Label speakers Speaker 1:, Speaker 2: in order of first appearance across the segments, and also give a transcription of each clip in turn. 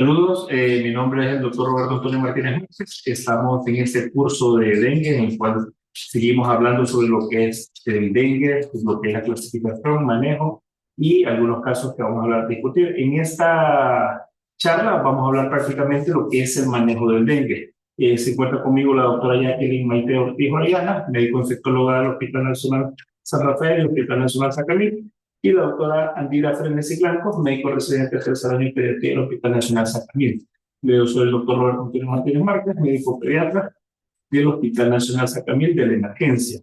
Speaker 1: Saludos, mi nombre es el doctor Roberto Antonio Martínez Márquez. Estamos en este curso de dengue en el cual seguimos hablando sobre lo que es el dengue, lo que es la clasificación, manejo y algunos casos que vamos a hablar, discutir. En esta charla vamos a hablar prácticamente de lo que es el manejo del dengue. Se encuentra conmigo la doctora Jacqueline Maite Ortiz Orellana, médico infectóloga del Hospital Nacional San Rafael y Hospital Nacional San Camilo, y la doctora Andira Frenes Blancos, médico residente de tercer año en pediatría del Hospital Nacional San Camilo. Yo soy el doctor Roberto Antonio Martínez Márquez, médico pediatra del Hospital Nacional San Camilo de la emergencia.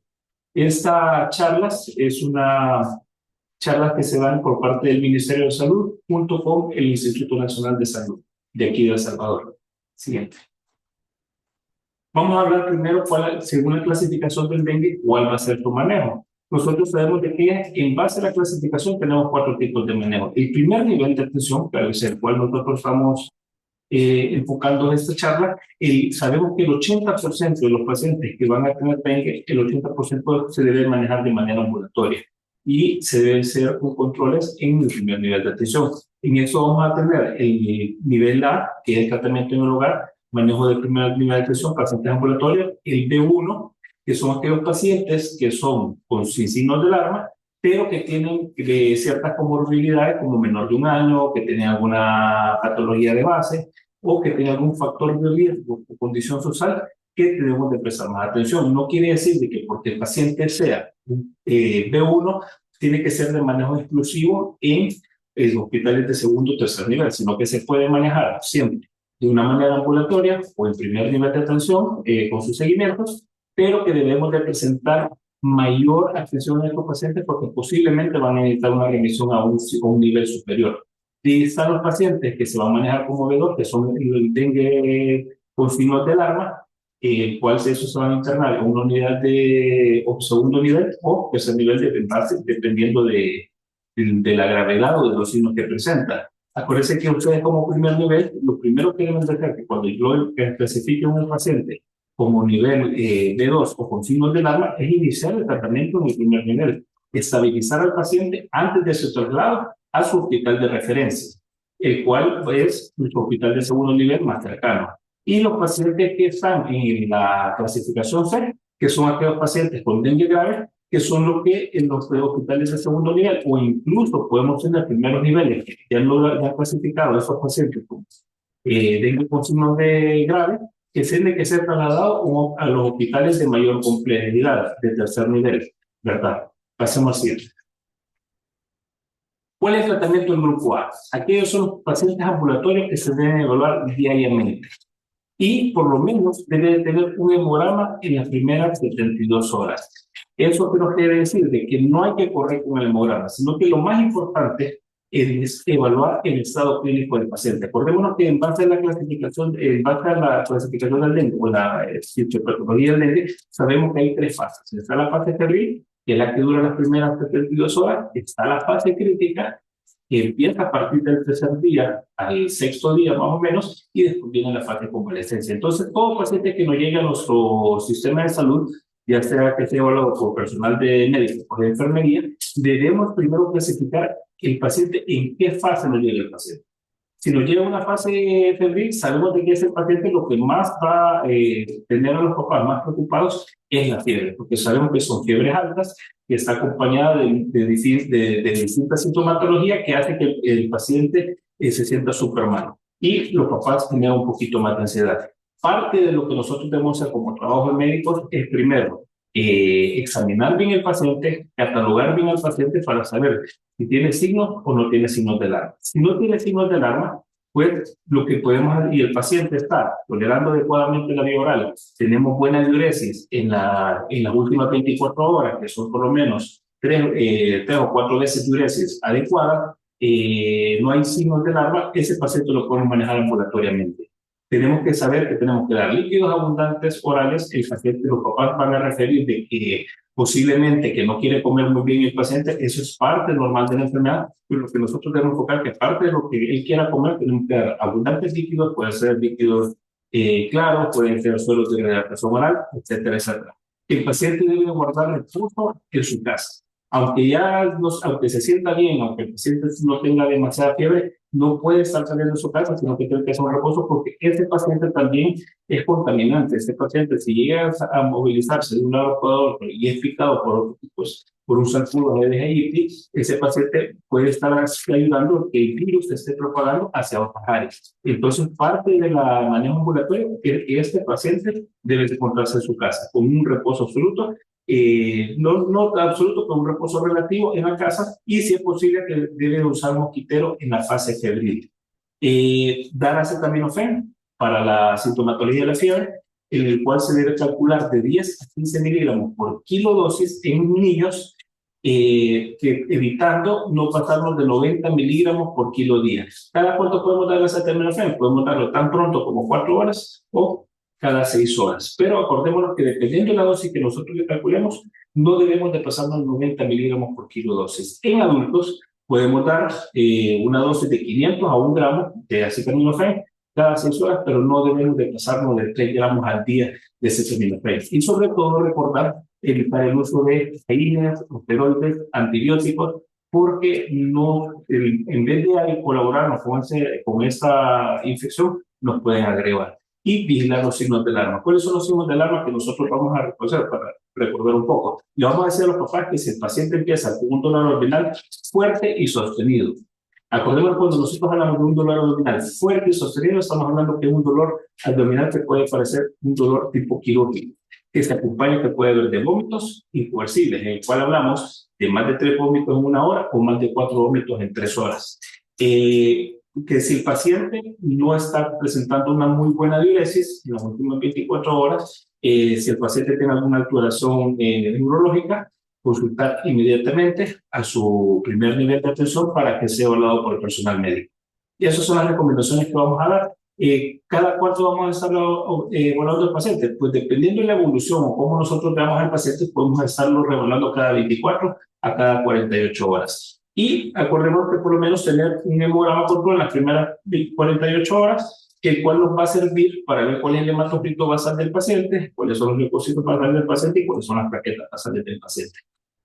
Speaker 1: Esta charla es una charla que se dan por parte del Ministerio de Salud junto con el Instituto Nacional de Salud de aquí de El Salvador. Siguiente. Vamos a hablar primero, según la clasificación del dengue, cuál va a ser su manejo. Nosotros sabemos de que en base a la clasificación tenemos 4 tipos de manejo. El primer nivel de atención, que es el cual nosotros estamos enfocando esta charla, sabemos que el 80% de los pacientes que van a tener dengue, el 80% se debe manejar de manera ambulatoria y se deben hacer con controles en el primer nivel de atención. En eso vamos a tener el nivel A, que es el tratamiento en el hogar, manejo de primer nivel de atención, pacientes ambulatorios, el B1, que son aquellos pacientes que son sin signos de alarma, pero que tienen ciertas comorbilidades como menor de 1 año, que tienen alguna patología de base o que tienen algún factor de riesgo o condición social que debemos de prestar más atención. No quiere decir de que porque el paciente sea B1 tiene que ser de manejo exclusivo en hospitales de segundo o tercer nivel, sino que se puede manejar siempre de una manera ambulatoria o en primer nivel de atención con sus seguimientos, pero que debemos de presentar mayor atención a estos pacientes porque posiblemente van a necesitar una remisión a un nivel superior. Y están los pacientes que se van a manejar como B2, que son el dengue con signos de alarma, el cual esos se van a internar en una unidad de segundo nivel o tercer nivel dependiendo de la gravedad o de los signos que presenta. Acuérdense que ustedes como primer nivel, lo primero que deben de hacer que cuando yo clasifique a un paciente como nivel B2 o con signos de alarma es iniciar el tratamiento en el primer nivel, estabilizar al paciente antes de su traslado a su hospital de referencia, el cual es su hospital de segundo nivel más cercano. Y los pacientes que están en la clasificación C, que son aquellos pacientes con dengue grave, que son los que en los hospitales de segundo nivel, o incluso podemos tener primeros niveles que ya no han clasificado a esos pacientes con dengue con signos de grave, que tienen que ser trasladados a los hospitales de mayor complejidad, de tercer nivel, ¿verdad? Pasemos al siguiente. ¿Cuál es el tratamiento del grupo A? Aquellos son los pacientes ambulatorios que se deben evaluar diariamente y por lo menos debe tener un hemograma en las primeras 72 horas. Eso creo que quiere decir de que no hay que correr con el hemograma, sino que lo más importante es evaluar el estado clínico del paciente. Acordémonos que en base a la clasificación, del dengue o la fisiopatología del dengue, sabemos que hay 3 fases. Está la fase febril, que es la que dura las primeras 72 horas, está la fase crítica, que empieza a partir del tercer día al sexto día más o menos, y después viene la fase de convalescencia. Entonces, todo paciente que no llegue a nuestro sistema de salud, ya sea que esté evaluado por personal de médico o de enfermería, debemos primero clasificar el paciente en qué fase nos llega el paciente. Si nos llega a una fase febril, sabemos de que ese paciente lo que más va a tener a los papás más preocupados es la fiebre, porque sabemos que son fiebres altas, que está acompañada de distintas sintomatologías que hace que el paciente se sienta súper mal. Y los papás tienen un poquito más de ansiedad. Parte de lo que nosotros debemos hacer como trabajo de médicos es primero examinar bien el paciente, catalogar bien al paciente para saber si tiene signos o no tiene signos de alarma. Si no tiene signos de alarma, pues lo que podemos hacer, y el paciente está tolerando adecuadamente la vía oral, tenemos buena diuresis en las últimas 24 horas, que son por lo menos 3 o 4 veces diuresis adecuada, no hay signos de alarma, ese paciente lo podemos manejar ambulatoriamente. Tenemos que saber que tenemos que dar líquidos abundantes orales. El paciente, los papás van a referir de que posiblemente que no quiere comer muy bien el paciente, eso es parte normal de la enfermedad, pero lo que nosotros debemos enfocar que parte de lo que él quiera comer, tenemos que dar abundantes líquidos, pueden ser líquidos claros, pueden ser suelos de hidratación oral, etcétera, etcétera. El paciente debe guardar reposo en su casa. Aunque se sienta bien, aunque el paciente no tenga demasiada fiebre, no puede estar saliendo de su casa, sino que tiene que hacer un reposo porque este paciente también es contaminante. Este paciente, si llega a movilizarse de un lado para otro y es picado por un zancudo de Aedes aegypti, ese paciente puede estar ayudando a que el virus se esté propagando hacia otras áreas. Entonces, parte del manejo ambulatorio es que este paciente debe encontrarse en su casa con un reposo absoluto, no absoluto, con un reposo relativo en la casa, y si es posible que debe usar mosquitero en la fase febril. Dar acetaminofén para la sintomatología de la fiebre, en el cual se debe calcular de 10 a 15 miligramos por kilodosis en niños, evitando no pasarnos de 90 miligramos por kilo día. ¿Cada cuánto podemos dar acetaminofén? Podemos darlo tan pronto como 4 horas o cada 6 horas. Pero acordémonos que dependiendo de la dosis que nosotros le calculemos, no debemos de pasarnos 90 miligramos por kilo dosis. En adultos podemos dar una dosis de 500 a 1 gramo de acetaminofén cada 6 horas, pero no debemos de pasarnos de 3 gramos al día de acetaminofén. Y sobre todo recordar evitar el uso de cafeínas, esteroides, antibióticos, porque no, en vez de colaborarnos con esta infección, nos pueden agregar. Y vigilar los signos de alarma. ¿Cuáles son los signos de alarma que nosotros vamos a reconocer para recordar un poco? Le vamos a decir a los papás que si el paciente empieza con un dolor abdominal fuerte y sostenido. Acordemos, cuando nosotros hablamos de un dolor abdominal fuerte y sostenido, estamos hablando de un dolor abdominal que puede parecer un dolor tipo quirúrgico, que se acompaña, que puede haber de vómitos incoercibles, en el cual hablamos de más de 3 vómitos en 1 hora o más de 4 vómitos en 3 horas. Que si el paciente no está presentando una muy buena diuresis en las últimas 24 horas, si el paciente tiene alguna alteración neurológica, consultar inmediatamente a su primer nivel de atención para que sea evaluado por el personal médico. Y esas son las recomendaciones que vamos a dar. ¿Cada cuánto vamos a estar evaluando al paciente? Pues dependiendo de la evolución o cómo nosotros veamos al paciente, podemos estarlo reevaluando cada 24 a cada 48 horas. Y acordemos que por lo menos tener un hemograma corporal en las primeras 48 horas, el cual nos va a servir para ver cuál es el hematocrito basal del paciente, cuáles son los leucocitos basales del paciente y cuáles son las plaquetas basales del paciente.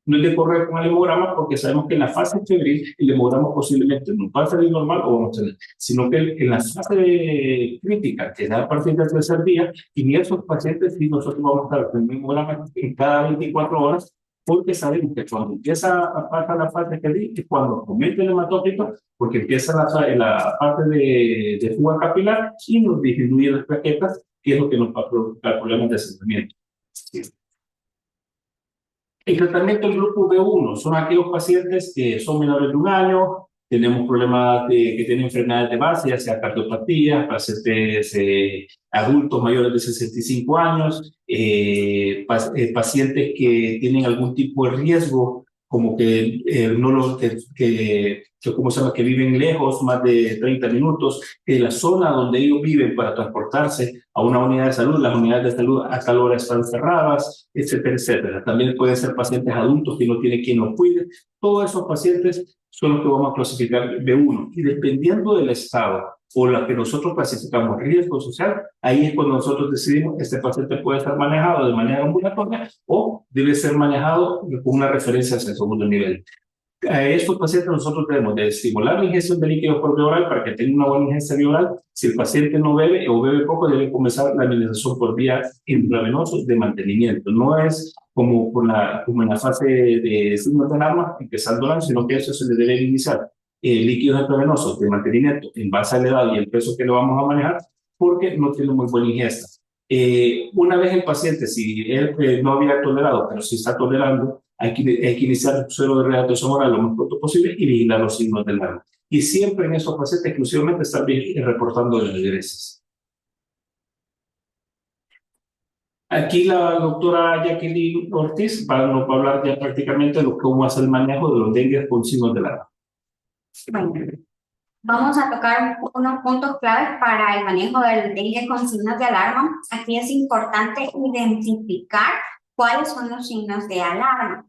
Speaker 1: No hay que correr con el hemograma porque sabemos que en la fase febril el hemograma posiblemente no va a salir normal o vamos a tener, sino que en la fase crítica, que es a partir del tercer día, y en esos pacientes sí nosotros vamos a estar con el hemograma en cada 24 horas, porque sabemos que cuando empieza a pasar la fase febril es cuando aumenta el hematócrito, porque empieza la parte de fuga capilar y nos disminuye las plaquetas, que es lo que nos va a provocar problemas de asentamiento. Sí. El tratamiento del grupo B1 son aquellos pacientes que son menores de 1 año, tenemos problemas que tienen enfermedades de base, ya sea cardiopatía, pacientes adultos mayores de 65 años, pacientes que tienen algún tipo de riesgo, como que no los ¿cómo se llama? Que viven lejos, más de 30 minutos, que la zona donde ellos viven para transportarse a una unidad de salud, las unidades de salud a tal hora están cerradas, etcétera, etcétera. También pueden ser pacientes adultos que no tienen quien los cuide. Todos esos pacientes son los que vamos a clasificar B1. Y dependiendo del estado o la que nosotros clasificamos riesgo social, ahí es cuando nosotros decidimos este paciente puede estar manejado de manera ambulatoria o debe ser manejado con una referencia hacia el segundo nivel. A estos pacientes nosotros debemos de estimular la ingestión de líquidos por vía oral para que tenga una buena ingesta vía oral. Si el paciente no bebe o bebe poco, debe comenzar la administración por vía intravenosa de mantenimiento. No es como en la fase de signos de alarma, empezando el año, sino que eso se le debe iniciar líquidos intravenosos de mantenimiento en base a la edad y el peso que le vamos a manejar, porque no tiene muy buena ingesta. Una vez el paciente, si él no había tolerado, pero si está tolerando, hay que iniciar el suero de readaptación oral lo más pronto posible y vigilar los signos del alarma. Y siempre en esos pacientes exclusivamente estar reportando regresos. Aquí la doctora Jacqueline Ortiz va a hablar ya prácticamente de cómo hacer el manejo de los dengues con signos de alarma.
Speaker 2: Bueno, vamos a tocar unos puntos claves para el manejo del dengue con signos de alarma. Aquí es importante identificar cuáles son los signos de alarma.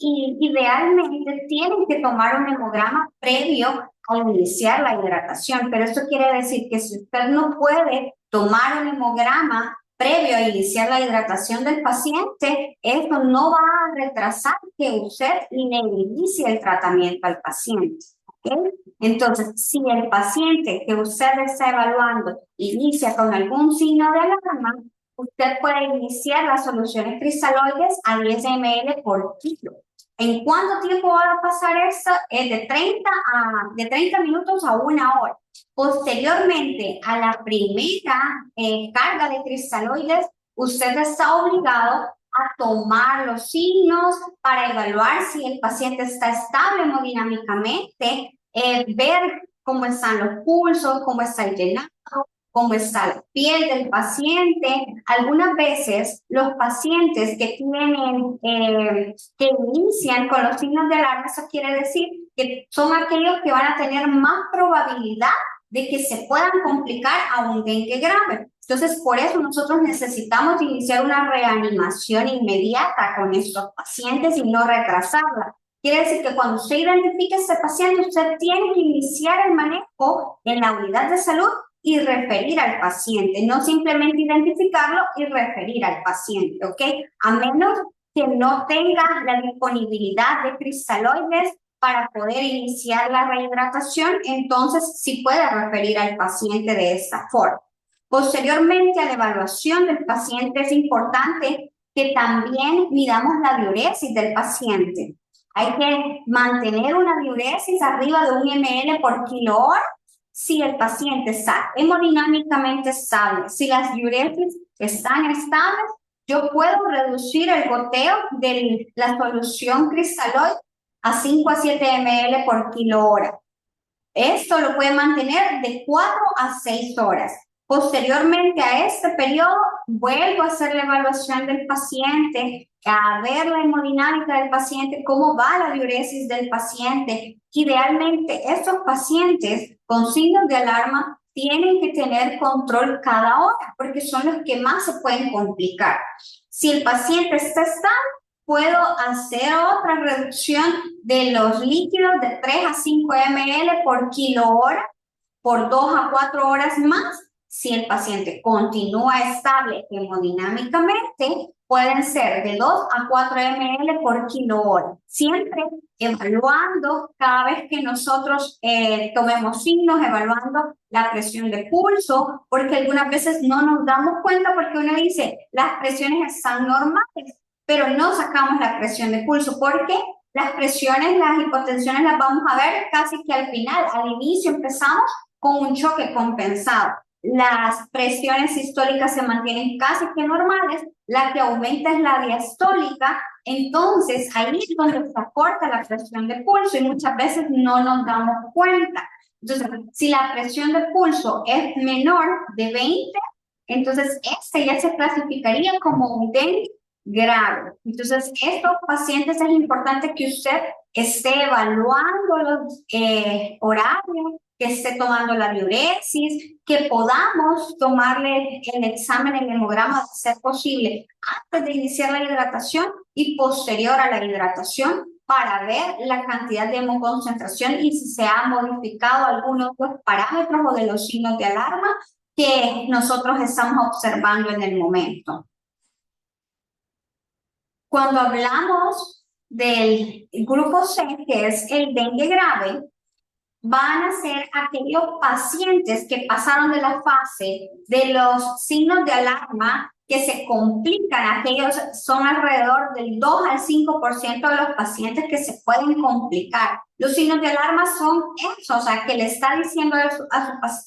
Speaker 2: Idealmente tienen que tomar un hemograma previo a iniciar la hidratación, pero esto quiere decir que si usted no puede tomar un hemograma previo a iniciar la hidratación del paciente, esto no va a retrasar que usted le inicie el tratamiento al paciente. ¿ok? Entonces, si el paciente que usted está evaluando inicia con algún signo de alarma, usted puede iniciar las soluciones cristaloides a 10 ml por kilo. ¿En cuánto tiempo va a pasar esto? De 30 minutos a 1 hora. Posteriormente a la primera carga de cristaloides, usted está obligado a tomar los signos para evaluar si el paciente está estable hemodinámicamente, ver cómo están los pulsos, cómo está el llenado, cómo está la piel del paciente. Algunas veces los pacientes que tienen, que inician con los signos de alarma, eso quiere decir que son aquellos que van a tener más probabilidad de que se puedan complicar a un dengue grave. Entonces, por eso nosotros necesitamos iniciar una reanimación inmediata con estos pacientes y no retrasarla. Quiere decir que cuando usted identifique a este paciente, usted tiene que iniciar el manejo en la unidad de salud y referir al paciente, no simplemente identificarlo y referir al paciente, ¿ok? A menos que no tenga la disponibilidad de cristaloides para poder iniciar la rehidratación, entonces sí puede referir al paciente de esta forma. Posteriormente a la evaluación del paciente es importante que también midamos la diuresis del paciente. Hay que mantener una diuresis arriba de 1 ml por kilo hora si el paciente está hemodinámicamente estable. Si las diuresis están estables, yo puedo reducir el goteo de la solución cristaloide a 5 a 7 ml por kilo hora. Esto lo puede mantener de 4 a 6 horas. Posteriormente a este periodo, vuelvo a hacer la evaluación del paciente, a ver la hemodinámica del paciente, cómo va la diuresis del paciente. Idealmente, estos pacientes con signos de alarma tienen que tener control cada hora, porque son los que más se pueden complicar. Si el paciente está estable, puedo hacer otra reducción de los líquidos de 3 a 5 ml por kilo hora, por 2 a 4 horas más. Si el paciente continúa estable hemodinámicamente, pueden ser de 2 a 4 ml por kilo hora. Siempre evaluando cada vez que nosotros tomemos signos, evaluando la presión de pulso, porque algunas veces no nos damos cuenta porque uno dice, las presiones están normales, pero no sacamos la presión de pulso, porque las presiones, las hipotensiones las vamos a ver casi que al final. Al inicio empezamos con un choque compensado. Las presiones sistólicas se mantienen casi que normales, la que aumenta es la diastólica, entonces ahí es donde se acorta la presión de pulso y muchas veces no nos damos cuenta. Entonces, si la presión de pulso es menor de 20, entonces este ya se clasificaría como un dengue grave. Entonces, estos pacientes es importante que usted esté evaluando los horarios, que esté tomando la diuresis, que podamos tomarle el examen, el hemograma, de ser posible, antes de iniciar la hidratación y posterior a la hidratación, para ver la cantidad de hemoconcentración y si se ha modificado alguno de los parámetros o de los signos de alarma que nosotros estamos observando en el momento. Cuando hablamos del grupo C, que es el dengue grave, van a ser aquellos pacientes que pasaron de la fase de los signos de alarma que se complican. Aquellos son alrededor del 2 al 5% de los pacientes que se pueden complicar. Los signos de alarma son esos, o sea, que le está diciendo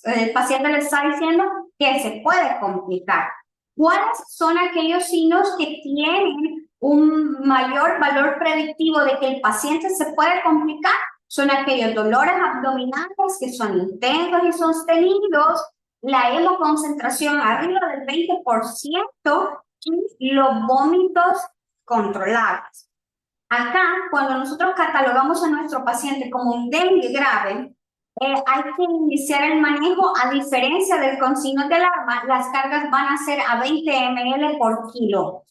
Speaker 2: el paciente le está diciendo que se puede complicar. ¿Cuáles son aquellos signos que tienen un mayor valor predictivo de que el paciente se puede complicar? Son aquellos dolores abdominales que son intensos y sostenidos, la hemoconcentración arriba del 20% y los vómitos controlados. Acá, cuando nosotros catalogamos a nuestro paciente como un dengue grave, hay que iniciar el manejo. A diferencia del con signos de alarma, las cargas van a ser a 20 ml por kilo.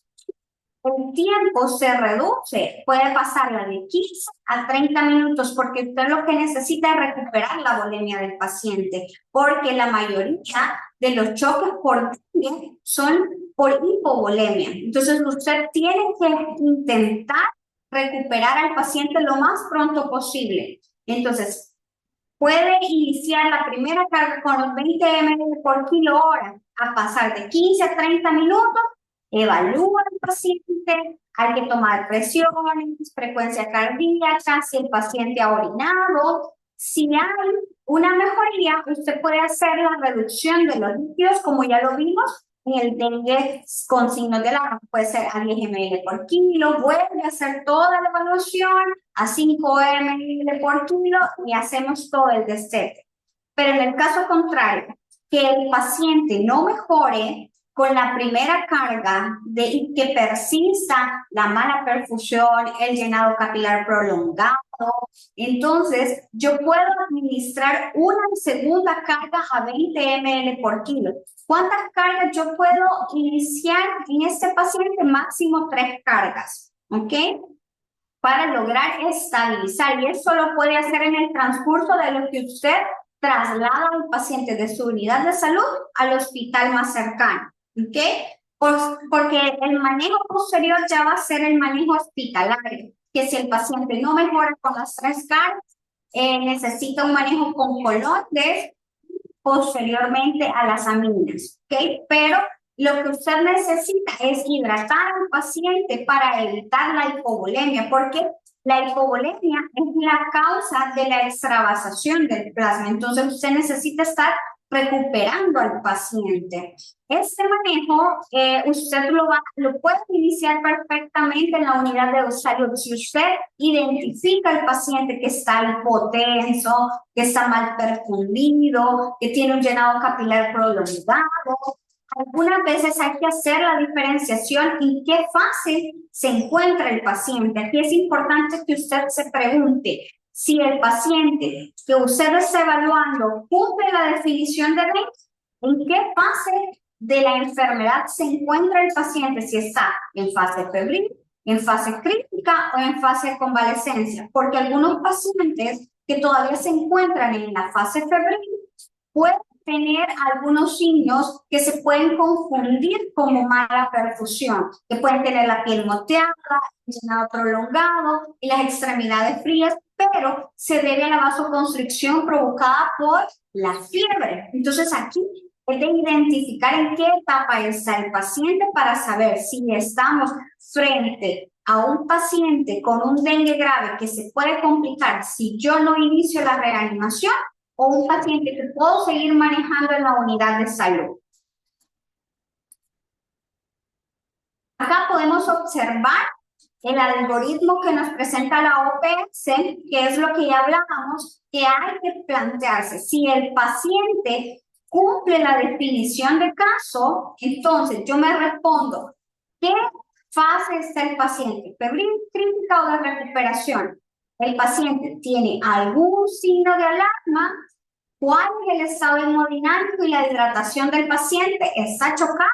Speaker 2: El tiempo se reduce, puede pasarla de 15 a 30 minutos, porque usted lo que necesita es recuperar la volemia del paciente, porque la mayoría de los choques por dengue son por hipovolemia. Entonces usted tiene que intentar recuperar al paciente lo más pronto posible. Entonces, puede iniciar la primera carga con los 20 ml por kilo hora, a pasar de 15 a 30 minutos, evalúa al paciente, hay que tomar presiones, frecuencia cardíaca, si el paciente ha orinado. Si hay una mejoría, usted puede hacer la reducción de los líquidos, como ya lo vimos, en el dengue con signos de alarma, puede ser a 10 ml por kilo, vuelve a hacer toda la evaluación a 5 ml por kilo y hacemos todo el destete. Pero en el caso contrario, que el paciente no mejore con la primera carga y que persista la mala perfusión, el llenado capilar prolongado, entonces yo puedo administrar una segunda carga a 20 ml por kilo. ¿Cuántas cargas yo puedo iniciar en este paciente? Máximo 3 cargas, ¿ok? Para lograr estabilizar. Y eso lo puede hacer en el transcurso de lo que usted traslada al paciente de su unidad de salud al hospital más cercano, ¿ok? Porque el manejo posterior ya va a ser el manejo hospitalario, que si el paciente no mejora con las 3 cargas, necesita un manejo con coloides posteriormente a las aminas, ¿ok? Pero lo que usted necesita es hidratar al paciente para evitar la hipovolemia, porque la hipovolemia es la causa de la extravasación del plasma. Entonces usted necesita estar recuperando al paciente. Este manejo usted lo puede iniciar perfectamente en la unidad de salud. Si usted identifica al paciente que está hipotenso, que está mal perfundido, que tiene un llenado capilar prolongado, algunas veces hay que hacer la diferenciación en qué fase se encuentra el paciente. Aquí es importante que usted se pregunte si el paciente que usted está evaluando cumple la definición de dengue, en qué fase de la enfermedad se encuentra el paciente, si está en fase febril, en fase crítica o en fase de convalescencia, porque algunos pacientes que todavía se encuentran en la fase febril pueden tener algunos signos que se pueden confundir como mala perfusión, que pueden tener la piel moteada, el llenado prolongado y las extremidades frías, pero se debe a la vasoconstricción provocada por la fiebre. Entonces aquí es de identificar en qué etapa está el paciente para saber si estamos frente a un paciente con un dengue grave que se puede complicar si yo no inicio la reanimación, o un paciente que puedo seguir manejando en la unidad de salud. Acá podemos observar el algoritmo que nos presenta la OPS, que es lo que ya hablábamos, que hay que plantearse. Si el paciente cumple la definición de caso, entonces yo me respondo, ¿qué fase está el paciente? ¿Febril, crítica o de recuperación? ¿El paciente tiene algún signo de alarma? ¿Cuál es el estado hemodinámico y la hidratación del paciente? ¿Está chocado?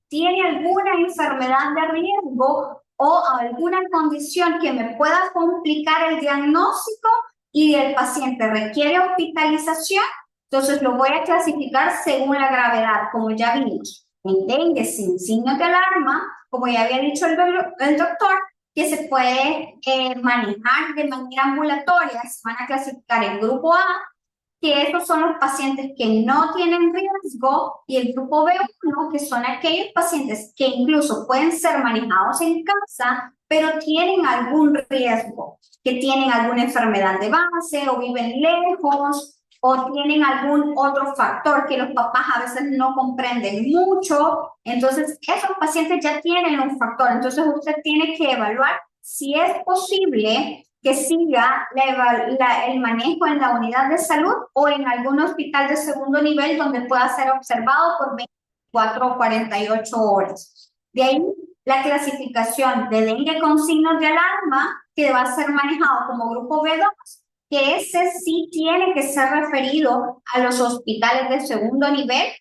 Speaker 2: ¿Tiene alguna enfermedad de riesgo o alguna condición que me pueda complicar el diagnóstico y el paciente requiere hospitalización? Entonces lo voy a clasificar según la gravedad, como ya vimos. En dengue sin signos de alarma, como ya había dicho el doctor, que se puede manejar de manera ambulatoria, se van a clasificar en grupo A, que esos son los pacientes que no tienen riesgo, y el grupo B1, que son aquellos pacientes que incluso pueden ser manejados en casa, pero tienen algún riesgo, que tienen alguna enfermedad de base o viven lejos o tienen algún otro factor que los papás a veces no comprenden mucho. Entonces, esos pacientes ya tienen un factor. Entonces, usted tiene que evaluar si es posible que siga el manejo en la unidad de salud o en algún hospital de segundo nivel donde pueda ser observado por 24 o 48 horas. De ahí la clasificación de dengue con signos de alarma, que va a ser manejado como grupo B2, que ese sí tiene que ser referido a los hospitales de segundo nivel.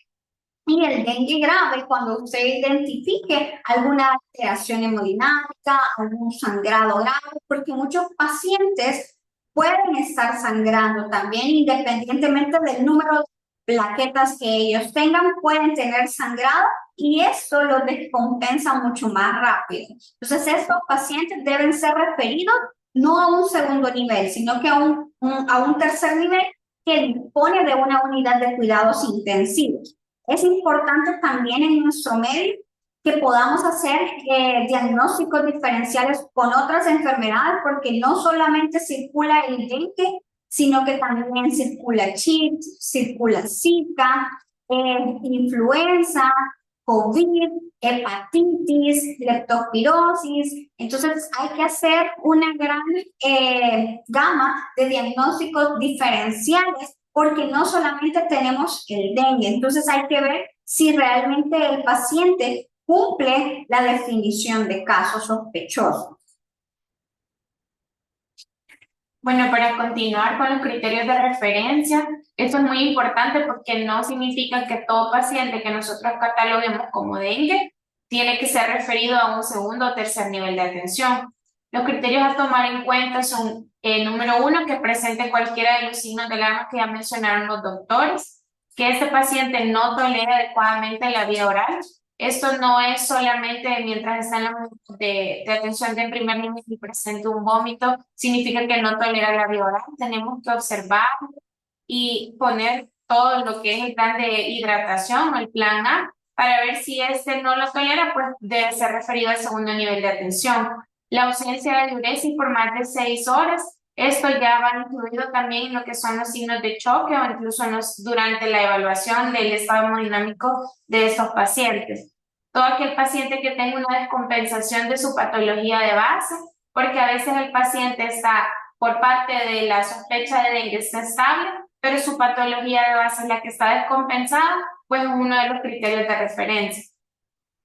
Speaker 2: Y el dengue grave, cuando usted identifique alguna alteración hemodinámica, algún sangrado grave, porque muchos pacientes pueden estar sangrando también, independientemente del número de plaquetas que ellos tengan, pueden tener sangrado y esto los descompensa mucho más rápido. Entonces, estos pacientes deben ser referidos no a un segundo nivel, sino que a un tercer nivel, que dispone de una unidad de cuidados intensivos. Es importante también en nuestro medio que podamos hacer diagnósticos diferenciales con otras enfermedades, porque no solamente circula el dengue, sino que también circula chicks, circula Zika, influenza, COVID, hepatitis, leptospirosis. Entonces hay que hacer una gran gama de diagnósticos diferenciales porque no solamente tenemos el dengue. Entonces hay que ver si realmente el paciente cumple la definición de caso sospechoso.
Speaker 3: Bueno, para continuar con los criterios de referencia, esto es muy importante porque no significa que todo paciente que nosotros cataloguemos como dengue tiene que ser referido a un segundo o tercer nivel de atención. Los criterios a tomar en cuenta son, número uno, que presente cualquiera de los signos de alarma que ya mencionaron los doctores, que este paciente no tolere adecuadamente la vía oral. Esto no es solamente mientras está en la de atención de primer nivel y presente un vómito, significa que no tolera la vía oral. Tenemos que observar y poner todo lo que es el plan de hidratación o el plan A para ver si este no lo tolera, pues debe ser referido al segundo nivel de atención. La ausencia de diuresis por más de 6 horas, esto ya va incluido también en lo que son los signos de choque o incluso durante la evaluación del estado hemodinámico de estos pacientes. Todo aquel paciente que tenga una descompensación de su patología de base, porque a veces el paciente está, por parte de la sospecha de dengue, está estable, pero su patología de base es la que está descompensada, pues es uno de los criterios de referencia.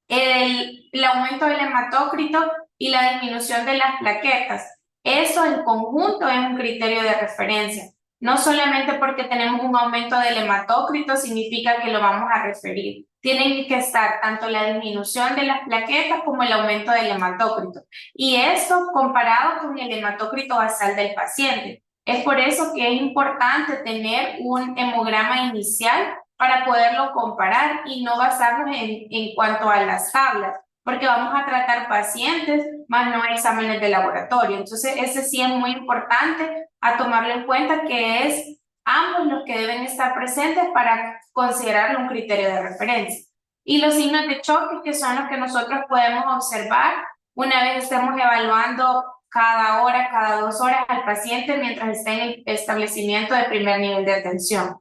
Speaker 3: El aumento del hematócrito y la disminución de las plaquetas. Eso en conjunto es un criterio de referencia. No solamente porque tenemos un aumento del hematócrito significa que lo vamos a referir. Tienen que estar tanto la disminución de las plaquetas como el aumento del hematócrito. Y esto comparado con el hematócrito basal del paciente. Es por eso que es importante tener un hemograma inicial para poderlo comparar y no basarnos en cuanto a las tablas, porque vamos a tratar pacientes, más no exámenes de laboratorio. Entonces, ese sí es muy importante a tomarlo en cuenta, que es ambos los que deben estar presentes para considerarlo un criterio de referencia. Y los signos de choque, que son los que nosotros podemos observar una vez estemos evaluando cada hora, cada 2 horas al paciente mientras esté en el establecimiento de primer nivel de atención.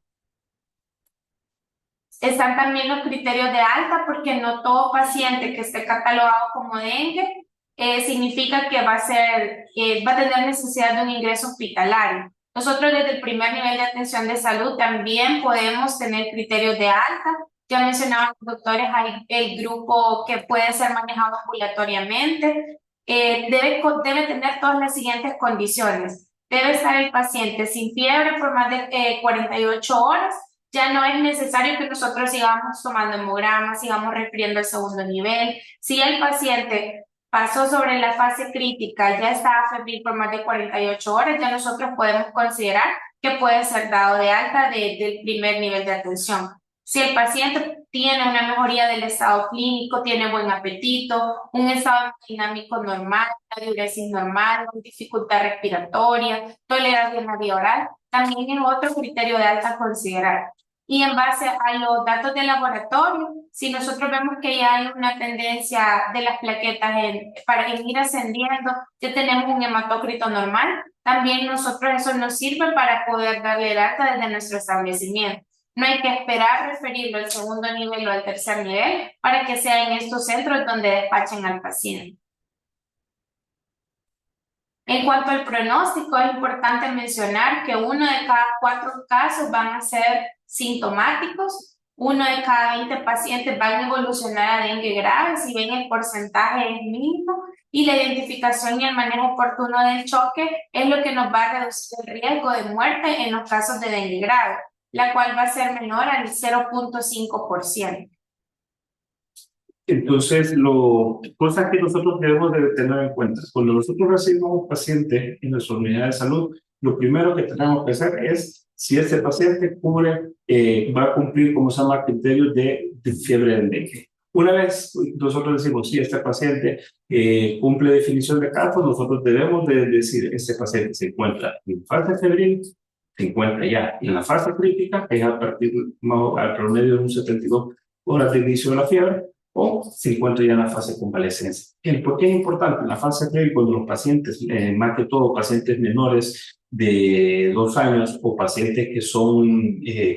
Speaker 3: Están también los criterios de alta, porque no todo paciente que esté catalogado como dengue significa que va a tener necesidad de un ingreso hospitalario. Nosotros desde el primer nivel de atención de salud también podemos tener criterios de alta. Ya mencionaban los doctores, hay el grupo que puede ser manejado ambulatoriamente. Debe tener todas las siguientes condiciones. Debe estar el paciente sin fiebre por más de 48 horas. Ya no es necesario que nosotros sigamos tomando hemogramas, sigamos refiriendo el segundo nivel. Si el paciente pasó sobre la fase crítica, ya está febril por más de 48 horas, ya nosotros podemos considerar que puede ser dado de alta del primer nivel de atención. Si el paciente tiene una mejoría del estado clínico, tiene buen apetito, un estado dinámico normal, una diuresis normal, dificultad respiratoria, tolerancia en la vía oral, también es otro criterio de alta a considerar. Y en base a los datos de laboratorio, si nosotros vemos que ya hay una tendencia de las plaquetas para ir ascendiendo, ya tenemos un hematócrito normal, también nosotros eso nos sirve para poder darle el alta desde nuestro establecimiento. No hay que esperar referirlo al segundo nivel o al tercer nivel para que sea en estos centros donde despachen al paciente. En cuanto al pronóstico, es importante mencionar que 1 de cada 4 casos van a ser sintomáticos, 1 de cada 20 pacientes van a evolucionar a dengue grave, si bien el porcentaje es mínimo, y la identificación y el manejo oportuno del choque es lo que nos va a reducir el riesgo de muerte en los casos de dengue grave, la cual va a ser menor al 0.5%.
Speaker 1: Entonces, cosas que nosotros debemos de tener en cuenta. Cuando nosotros recibimos un paciente en nuestra unidad de salud, lo primero que tenemos que hacer es si ese paciente va a cumplir, como se llama, criterios de fiebre del dengue. Una vez nosotros decimos, si este paciente cumple definición de caso, nosotros debemos de decir, este paciente se encuentra en fase febril, se encuentra ya en la fase crítica, que es a partir al promedio de un 72 horas de inicio de la fiebre, o se encuentra ya en la fase de convalescencia. ¿Por qué es importante? En la fase previa, cuando los pacientes, más que todo pacientes menores de 2 años o pacientes que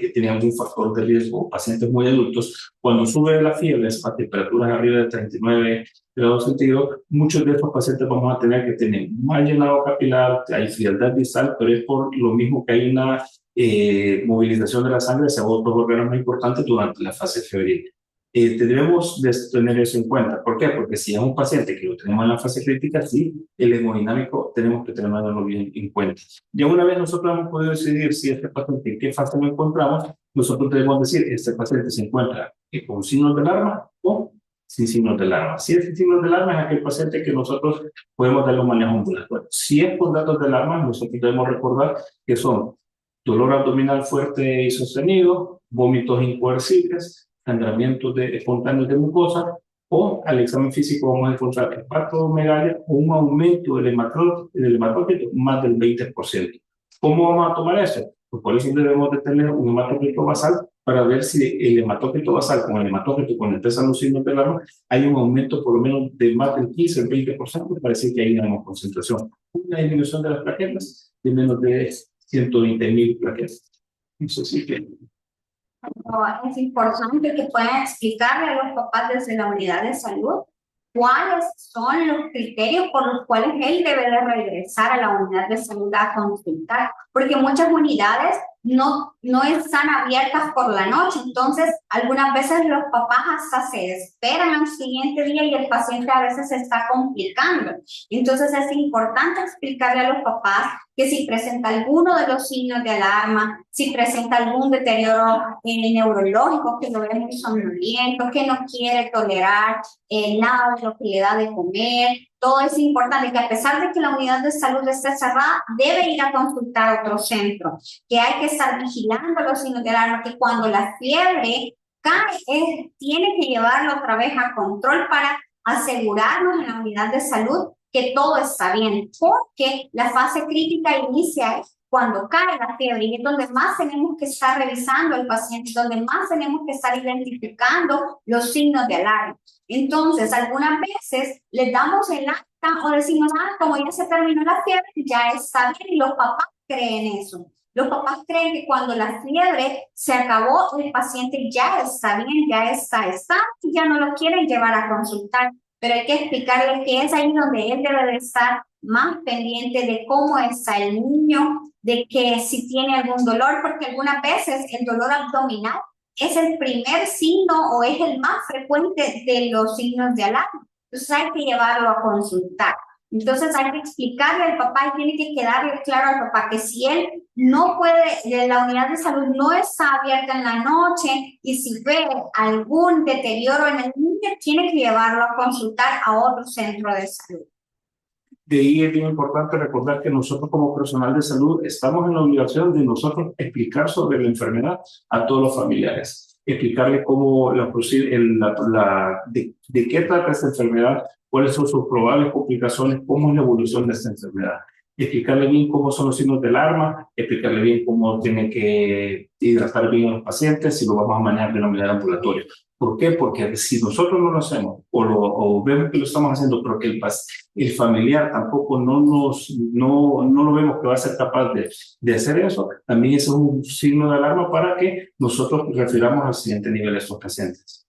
Speaker 1: que tienen algún factor de riesgo, o pacientes muy adultos, cuando sube la fiebre a temperaturas arriba de 39 grados centígrados, muchos de estos pacientes vamos a tener que tener mal llenado capilar, hay frialdad distal, pero es por lo mismo que hay una movilización de la sangre hacia otros órganos muy importantes durante la fase febril. Tendremos de tener eso en cuenta. ¿Por qué? Porque si es un paciente que lo tenemos en la fase crítica, sí, el hemodinámico tenemos que tenerlo bien en cuenta. Ya una vez nosotros hemos podido decidir si este paciente en qué fase lo encontramos, nosotros debemos decir, este paciente se encuentra con signos de alarma o sin signos de alarma. Si es sin signos de alarma, es aquel paciente que nosotros podemos darle un manejo ambulatorio. Si es con datos de alarma, nosotros debemos recordar que son dolor abdominal fuerte y sostenido, vómitos incoercibles, sangramientos espontáneos de mucosa, o al examen físico vamos a encontrar hepatomegalia o un aumento del hematócrito más del 20%. ¿Cómo vamos a tomar eso? Pues por eso debemos de tener un hematócrito basal para ver si el hematócrito basal con el hematócrito cuando empiezan los signos de alarma hay un aumento por lo menos de más del 15 al 20% para decir que hay una concentración. Una disminución de las plaquetas de menos de 120.000 plaquetas. Eso sí que...
Speaker 2: Es importante que puedan explicarle a los papás desde la unidad de salud cuáles son los criterios por los cuales él debe de regresar a la unidad de salud a consultar, porque muchas unidades no están abiertas por la noche, entonces algunas veces los papás hasta se esperan al siguiente día y el paciente a veces se está complicando. Entonces es importante explicarle a los papás que si presenta alguno de los signos de alarma, si presenta algún deterioro neurológico, que lo ve muy somnoliento, que no quiere tolerar nada de lo que le da de comer, todo es importante, que a pesar de que la unidad de salud esté cerrada, debe ir a consultar a otro centro, que hay que estar vigilando los signos de alarma, que cuando la fiebre cae, tiene que llevarlo otra vez a control para asegurarnos en la unidad de salud que todo está bien, porque la fase crítica inicia cuando cae la fiebre y es donde más tenemos que estar revisando al paciente, donde más tenemos que estar identificando los signos de alarma. Entonces, algunas veces les damos el alta o decimos, como ya se terminó la fiebre, ya está bien, y los papás creen eso. Los papás creen que cuando la fiebre se acabó, el paciente ya está bien, ya está y ya no lo quieren llevar a consultar. Pero hay que explicarle que es ahí donde él debe de estar más pendiente de cómo está el niño, de que si tiene algún dolor, porque algunas veces el dolor abdominal es el primer signo o es el más frecuente de los signos de alarma. Entonces hay que llevarlo a consultar. Entonces hay que explicarle al papá y tiene que quedarle claro al papá que si él no puede, la unidad de salud no está abierta en la noche y si ve algún deterioro en el niño, tiene que llevarlo a consultar a otro centro de salud.
Speaker 1: De ahí es bien importante recordar que nosotros como personal de salud estamos en la obligación de nosotros explicar sobre la enfermedad a todos los familiares, explicarle cómo de qué trata esta enfermedad, cuáles son sus probables complicaciones, cómo es la evolución de esta enfermedad, explicarle bien cómo son los signos de alarma, explicarle bien cómo tiene que hidratar bien a los pacientes, si lo vamos a manejar de una manera ambulatoria. ¿Por qué? Porque si nosotros no lo hacemos o vemos que lo estamos haciendo, pero que el familiar tampoco no lo vemos que va a ser capaz de hacer eso, también es un signo de alarma para que nosotros refiramos al siguiente nivel a estos pacientes.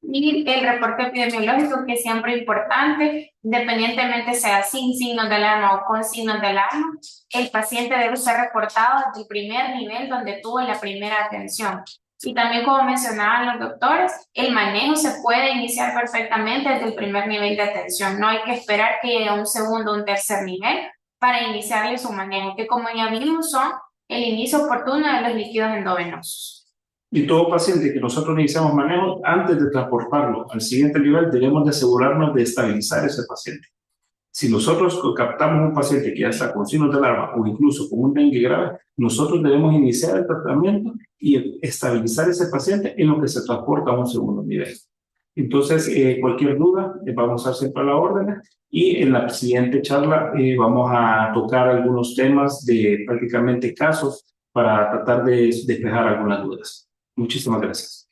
Speaker 3: Y el reporte epidemiológico, que es siempre importante, independientemente sea sin signos de alarma o con signos de alarma, el paciente debe ser reportado desde el primer nivel donde tuvo la primera atención. Y también, como mencionaban los doctores, el manejo se puede iniciar perfectamente desde el primer nivel de atención. No hay que esperar que llegue a un segundo o un tercer nivel para iniciarle su manejo, que como ya vimos son el inicio oportuno de los líquidos endovenosos.
Speaker 1: Y todo paciente que nosotros iniciamos manejo, antes de transportarlo al siguiente nivel, debemos de asegurarnos de estabilizar ese paciente. Si nosotros captamos un paciente que ya está con signos de alarma o incluso con un dengue grave, nosotros debemos iniciar el tratamiento y estabilizar ese paciente en lo que se transporta a un segundo nivel. Entonces, cualquier duda, vamos a estar siempre a la orden. Y en la siguiente charla vamos a tocar algunos temas de prácticamente casos para tratar de despejar algunas dudas. Muchísimas gracias.